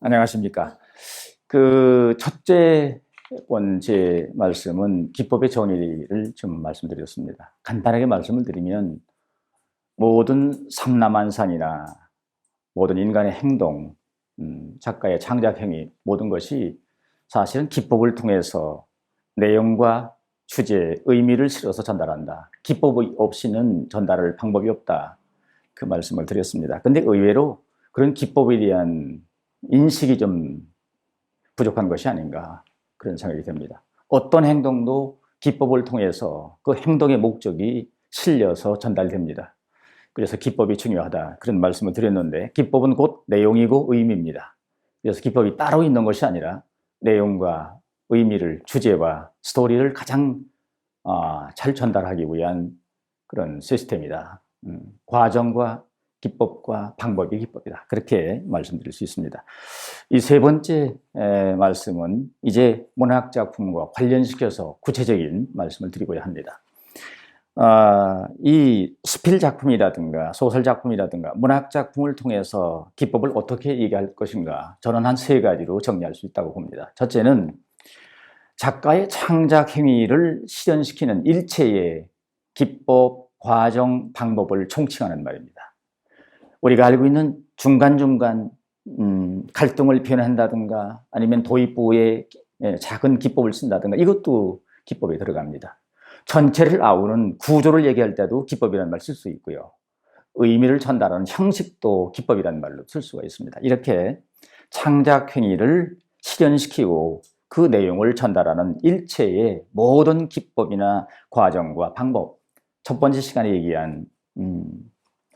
안녕하십니까. 첫째 번째 말씀은 기법의 정의를 좀 말씀드렸습니다. 간단하게 말씀을 드리면 모든 삼라만상이나 모든 인간의 행동, 작가의 창작 행위 모든 것이 사실은 기법을 통해서 내용과 주제, 의미를 실어서 전달한다. 기법 없이는 전달할 방법이 없다. 그 말씀을 드렸습니다. 근데 의외로 그런 기법에 대한 인식이 좀 부족한 것이 아닌가 그런 생각이 듭니다. 어떤 행동도 기법을 통해서 그 행동의 목적이 실려서 전달됩니다. 그래서 기법이 중요하다 그런 말씀을 드렸는데 기법은 곧 내용이고 의미입니다. 그래서 기법이 따로 있는 것이 아니라 내용과 의미를, 주제와 스토리를 가장 잘 전달하기 위한 그런 시스템이다. 과정과 기법과 방법이 기법이다. 그렇게 말씀드릴 수 있습니다. 이 세 번째 말씀은 이제 문학작품과 관련시켜서 구체적인 말씀을 드리고자 합니다. 이 수필 작품이라든가 소설 작품이라든가 문학 작품을 통해서 기법을 어떻게 얘기할 것인가, 저는 한 세 가지로 정리할 수 있다고 봅니다. 첫째는 작가의 창작 행위를 실현시키는 일체의 기법, 과정, 방법을 총칭하는 말입니다. 우리가 알고 있는 중간중간 갈등을 표현한다든가 아니면 도입부에 작은 기법을 쓴다든가 이것도 기법에 들어갑니다. 전체를 아우는 구조를 얘기할 때도 기법이라는 말 쓸 수 있고요. 의미를 전달하는 형식도 기법이라는 말로 쓸 수가 있습니다. 이렇게 창작 행위를 실현시키고 그 내용을 전달하는 일체의 모든 기법이나 과정과 방법, 첫 번째 시간에 얘기한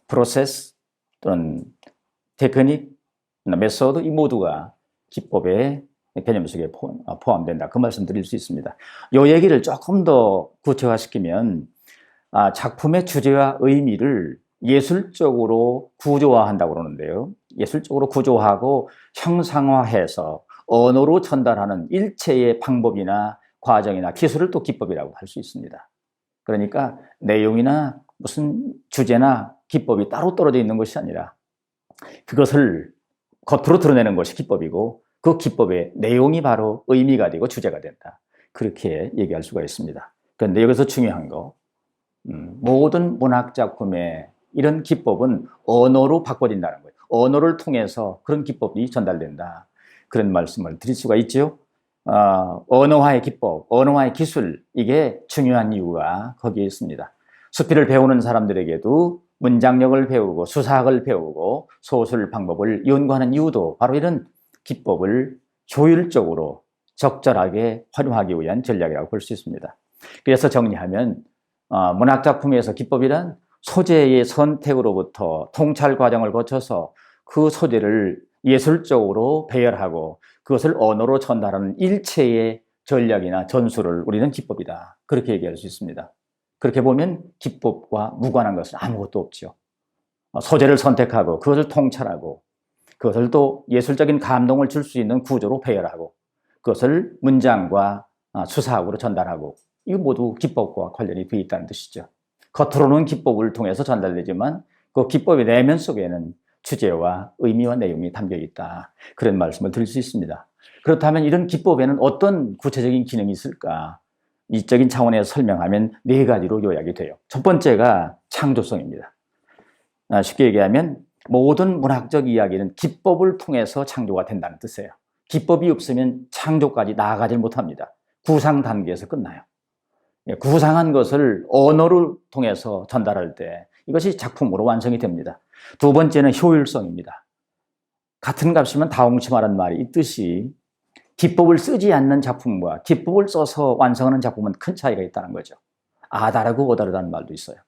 프로세스 또는 테크닉, 메소드 이 모두가 기법의 개념 속에 포함된다. 그 말씀 드릴 수 있습니다. 이 얘기를 조금 더 구체화시키면 작품의 주제와 의미를 예술적으로 구조화한다고 그러는데요. 예술적으로 구조화하고 형상화해서 언어로 전달하는 일체의 방법이나 과정이나 기술을 또 기법이라고 할 수 있습니다. 그러니까 내용이나 무슨 주제나 기법이 따로 떨어져 있는 것이 아니라 그것을 겉으로 드러내는 것이 기법이고 그 기법의 내용이 바로 의미가 되고 주제가 된다. 그렇게 얘기할 수가 있습니다. 그런데 여기서 중요한 거, 모든 문학작품의 이런 기법은 언어로 바꿔진다는 거예요. 언어를 통해서 그런 기법이 전달된다. 그런 말씀을 드릴 수가 있죠. 언어화의 기법, 언어화의 기술, 이게 중요한 이유가 거기에 있습니다. 수필을 배우는 사람들에게도 문장력을 배우고 수사학을 배우고 소술 방법을 연구하는 이유도 바로 이런 기법을 효율적으로 적절하게 활용하기 위한 전략이라고 볼 수 있습니다. 그래서 정리하면 문학작품에서 기법이란 소재의 선택으로부터 통찰 과정을 거쳐서 그 소재를 예술적으로 배열하고 그것을 언어로 전달하는 일체의 전략이나 전술을 우리는 기법이다. 그렇게 얘기할 수 있습니다. 그렇게 보면 기법과 무관한 것은 아무것도 없죠. 소재를 선택하고 그것을 통찰하고 그것을 또 예술적인 감동을 줄 수 있는 구조로 배열하고 그것을 문장과 수사학으로 전달하고 이거 모두 기법과 관련이 되어 있다는 뜻이죠. 겉으로는 기법을 통해서 전달되지만 그 기법의 내면 속에는 주제와 의미와 내용이 담겨 있다. 그런 말씀을 드릴 수 있습니다. 그렇다면 이런 기법에는 어떤 구체적인 기능이 있을까? 이적인 차원에서 설명하면 네 가지로 요약이 돼요. 첫 번째가 창조성입니다. 쉽게 얘기하면 모든 문학적 이야기는 기법을 통해서 창조가 된다는 뜻이에요. 기법이 없으면 창조까지 나아가지 못합니다. 구상 단계에서 끝나요. 구상한 것을 언어를 통해서 전달할 때 이것이 작품으로 완성이 됩니다. 두 번째는 효율성입니다. 같은 값이면 다홍치마라는 말이 있듯이 기법을 쓰지 않는 작품과 기법을 써서 완성하는 작품은 큰 차이가 있다는 거죠. 아다르고 오다르다는 말도 있어요.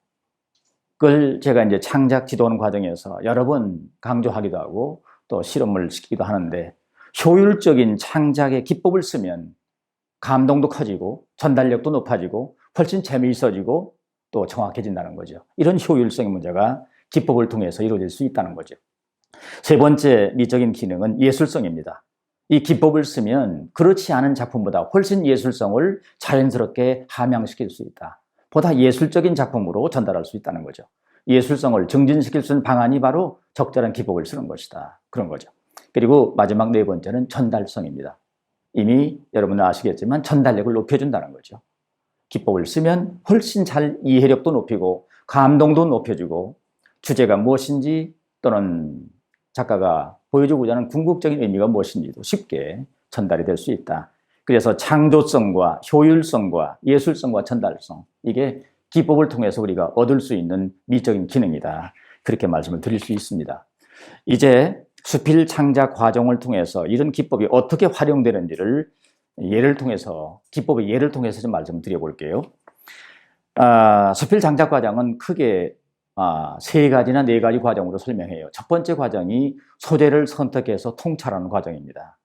그걸 제가 이제 창작 지도하는 과정에서 여러 번 강조하기도 하고 또 실험을 시키기도 하는데 효율적인 창작의 기법을 쓰면 감동도 커지고 전달력도 높아지고 훨씬 재미있어지고 또 정확해진다는 거죠. 이런 효율성의 문제가 기법을 통해서 이루어질 수 있다는 거죠. 세 번째 미적인 기능은 예술성입니다. 이 기법을 쓰면 그렇지 않은 작품보다 훨씬 예술성을 자연스럽게 함양시킬 수 있다. 보다 예술적인 작품으로 전달할 수 있다는 거죠. 예술성을 증진시킬 수 있는 방안이 바로 적절한 기법을 쓰는 것이다. 그런 거죠. 그리고 마지막 네 번째는 전달성입니다. 이미 여러분은 아시겠지만 전달력을 높여준다는 거죠. 기법을 쓰면 훨씬 잘 이해력도 높이고 감동도 높여주고 주제가 무엇인지 또는 작가가 보여주고자 하는 궁극적인 의미가 무엇인지도 쉽게 전달이 될 수 있다. 그래서 창조성과 효율성과 예술성과 전달성, 이게 기법을 통해서 우리가 얻을 수 있는 미적인 기능이다. 그렇게 말씀을 드릴 수 있습니다. 이제 수필 창작 과정을 통해서 이런 기법이 어떻게 활용되는지를 기법의 예를 통해서 좀 말씀을 드려볼게요. 수필 창작 과정은 크게 세 가지나 네 가지 과정으로 설명해요. 첫 번째 과정이 소재를 선택해서 통찰하는 과정입니다.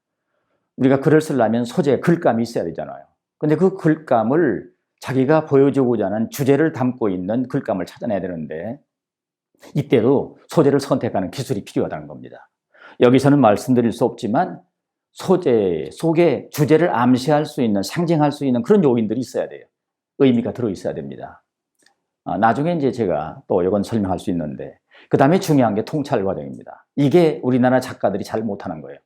우리가 글을 쓰려면 소재, 글감이 있어야 되잖아요. 근데 그 글감을 자기가 보여주고자 하는 주제를 담고 있는 글감을 찾아내야 되는데 이때도 소재를 선택하는 기술이 필요하다는 겁니다. 여기서는 말씀드릴 수 없지만 소재 속에 주제를 암시할 수 있는, 상징할 수 있는 그런 요인들이 있어야 돼요. 의미가 들어있어야 됩니다. 나중에 이제 제가 또 이건 설명할 수 있는데, 그 다음에 중요한 게 통찰 과정입니다. 이게 우리나라 작가들이 잘 못하는 거예요.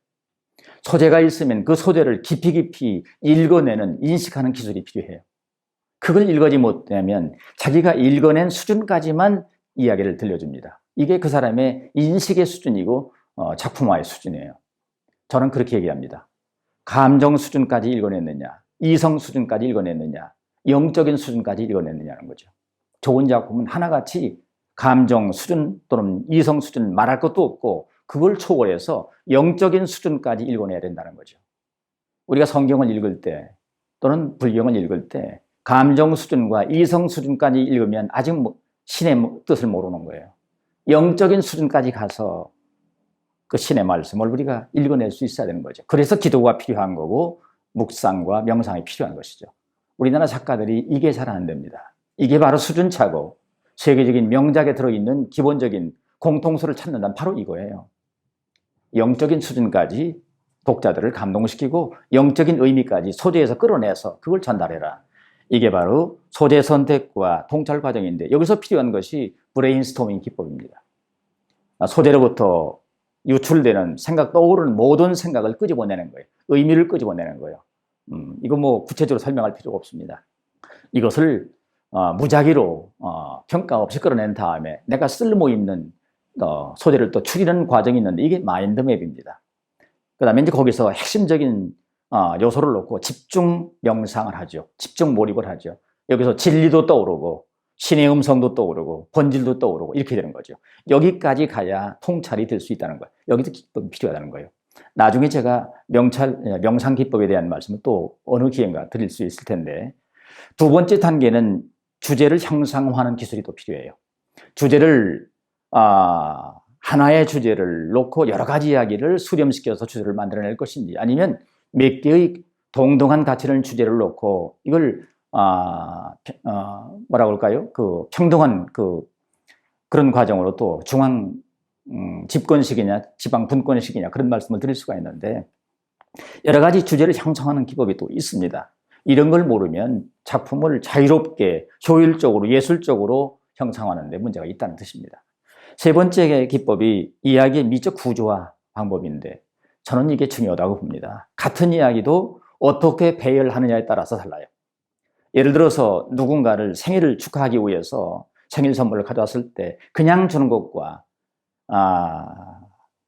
소재가 있으면 그 소재를 깊이 깊이 읽어내는, 인식하는 기술이 필요해요. 그걸 읽어지 못하면 자기가 읽어낸 수준까지만 이야기를 들려줍니다. 이게 그 사람의 인식의 수준이고 작품화의 수준이에요. 저는 그렇게 얘기합니다. 감정 수준까지 읽어냈느냐, 이성 수준까지 읽어냈느냐, 영적인 수준까지 읽어냈느냐는 거죠. 좋은 작품은 하나같이 감정 수준 또는 이성 수준 말할 것도 없고 그걸 초월해서 영적인 수준까지 읽어내야 된다는 거죠. 우리가 성경을 읽을 때 또는 불경을 읽을 때 감정 수준과 이성 수준까지 읽으면 아직 신의 뜻을 모르는 거예요. 영적인 수준까지 가서 그 신의 말씀을 우리가 읽어낼 수 있어야 되는 거죠. 그래서 기도가 필요한 거고 묵상과 명상이 필요한 것이죠. 우리나라 작가들이 이게 잘 안 됩니다. 이게 바로 수준차고 세계적인 명작에 들어있는 기본적인 공통소를 찾는다는 바로 이거예요. 영적인 수준까지 독자들을 감동시키고 영적인 의미까지 소재에서 끌어내서 그걸 전달해라. 이게 바로 소재 선택과 통찰 과정인데 여기서 필요한 것이 브레인스토밍 기법입니다. 소재로부터 유출되는 생각, 떠오르는 모든 생각을 끄집어내는 거예요. 의미를 끄집어내는 거예요. 이거 뭐 구체적으로 설명할 필요가 없습니다. 이것을 무작위로 평가 없이 끌어낸 다음에 내가 쓸모있는 소재를 또 추리는 과정이 있는데 이게 마인드맵입니다. 그 다음에 이제 거기서 핵심적인 요소를 놓고 집중 명상을 하죠. 집중 몰입을 하죠. 여기서 진리도 떠오르고 신의 음성도 떠오르고 본질도 떠오르고 이렇게 되는 거죠. 여기까지 가야 통찰이 될 수 있다는 거예요. 여기서 기법이 필요하다는 거예요. 나중에 제가 명상 기법에 대한 말씀을 또 어느 기회인가 드릴 수 있을 텐데 두 번째 단계는 주제를 형상화하는 기술이 또 필요해요. 주제를 하나의 주제를 놓고 여러 가지 이야기를 수렴시켜서 주제를 만들어낼 것인지 아니면 몇 개의 동등한 가치를 주제를 놓고 이걸 뭐라고 할까요? 그 평등한 그런 과정으로 또 중앙 집권식이냐 지방 분권식이냐 그런 말씀을 드릴 수가 있는데 여러 가지 주제를 형성하는 기법이 또 있습니다. 이런 걸 모르면 작품을 자유롭게 효율적으로 예술적으로 형성하는 데 문제가 있다는 뜻입니다. 세 번째 기법이 이야기의 미적 구조화 방법인데 저는 이게 중요하다고 봅니다. 같은 이야기도 어떻게 배열하느냐에 따라서 달라요. 예를 들어서 누군가를 생일을 축하하기 위해서 생일 선물을 가져왔을 때 그냥 주는 것과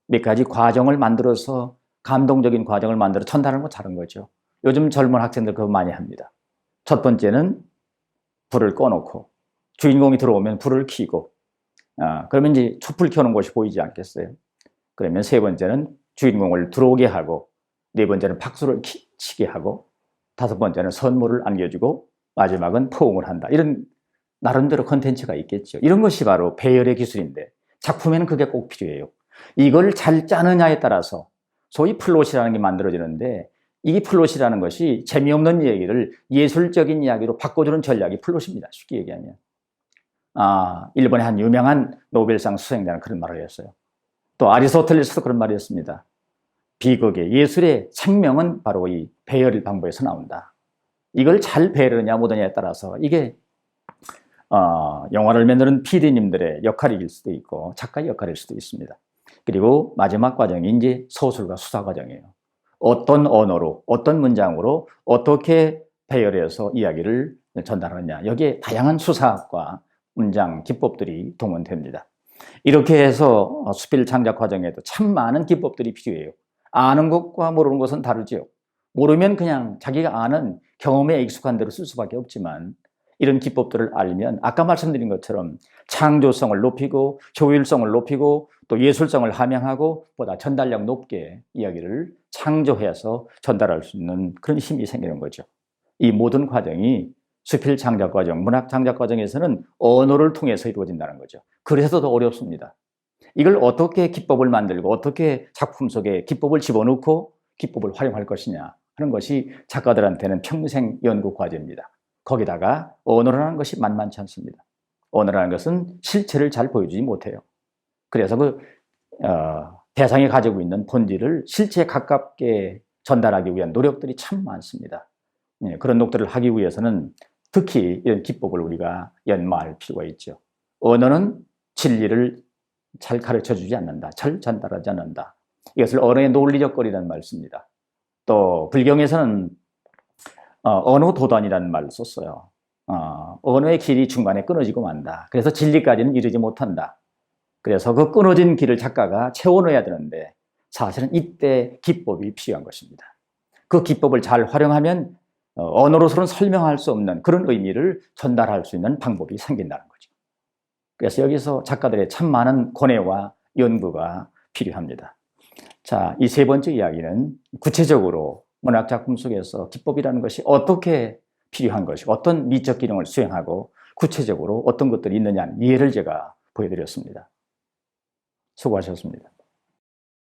몇 가지 과정을 만들어서 감동적인 과정을 만들어 전달하는 건 다른 거죠. 요즘 젊은 학생들 그거 많이 합니다. 첫 번째는 불을 꺼놓고 주인공이 들어오면 불을 켜고 그러면 이제 촛불 켜는 곳이 보이지 않겠어요? 그러면 세 번째는 주인공을 들어오게 하고 네 번째는 박수를 치게 하고 다섯 번째는 선물을 안겨주고 마지막은 포옹을 한다. 이런 나름대로 컨텐츠가 있겠죠. 이런 것이 바로 배열의 기술인데 작품에는 그게 꼭 필요해요. 이걸 잘 짜느냐에 따라서 소위 플롯이라는 게 만들어지는데 이 플롯이라는 것이 재미없는 얘기를 예술적인 이야기로 바꿔주는 전략이 플롯입니다. 쉽게 얘기하면. 일본의 한 유명한 노벨상 수상자는 그런 말을 했어요. 또 아리스토텔레스도 그런 말을 했습니다. 비극의 예술의 생명은 바로 이 배열 방법에서 나온다. 이걸 잘 배열하느냐 못하느냐에 따라서 이게 영화를 만드는 PD님들의 역할일 수도 있고 작가의 역할일 수도 있습니다. 그리고 마지막 과정이 이제 서술과 수사 과정이에요. 어떤 언어로, 어떤 문장으로 어떻게 배열해서 이야기를 전달하느냐. 여기에 다양한 수사학과 문장, 기법들이 동원됩니다. 이렇게 해서 수필 창작 과정에도 참 많은 기법들이 필요해요. 아는 것과 모르는 것은 다르죠. 모르면 그냥 자기가 아는 경험에 익숙한 대로 쓸 수밖에 없지만 이런 기법들을 알면 아까 말씀드린 것처럼 창조성을 높이고 효율성을 높이고 또 예술성을 함양하고 보다 전달력 높게 이야기를 창조해서 전달할 수 있는 그런 힘이 생기는 거죠. 이 모든 과정이 수필 창작 과정, 문학 창작 과정에서는 언어를 통해서 이루어진다는 거죠. 그래서 더 어렵습니다. 이걸 어떻게 기법을 만들고 어떻게 작품 속에 기법을 집어넣고 기법을 활용할 것이냐 하는 것이 작가들한테는 평생 연구 과제입니다. 거기다가 언어라는 것이 만만치 않습니다. 언어라는 것은 실체를 잘 보여주지 못해요. 그래서 대상이 가지고 있는 본질을 실체에 가깝게 전달하기 위한 노력들이 참 많습니다. 그런 노력들을 하기 위해서는 특히 이런 기법을 우리가 연마할 필요가 있죠. 언어는 진리를 잘 가르쳐주지 않는다. 잘 전달하지 않는다. 이것을 언어의 논리적 거리라는 말을 씁니다. 또 불경에서는 언어도단이라는 말을 썼어요. 언어의 길이 중간에 끊어지고 만다. 그래서 진리까지는 이르지 못한다. 그래서 그 끊어진 길을 작가가 채워넣어야 되는데 사실은 이때 기법이 필요한 것입니다. 그 기법을 잘 활용하면 언어로서는 설명할 수 없는 그런 의미를 전달할 수 있는 방법이 생긴다는 거죠. 그래서 여기서 작가들의 참 많은 고뇌와 연구가 필요합니다. 자, 이 세 번째 이야기는 구체적으로 문학작품 속에서 기법이라는 것이 어떻게 필요한 것이고 어떤 미적 기능을 수행하고 구체적으로 어떤 것들이 있느냐 예를 제가 보여드렸습니다. 수고하셨습니다.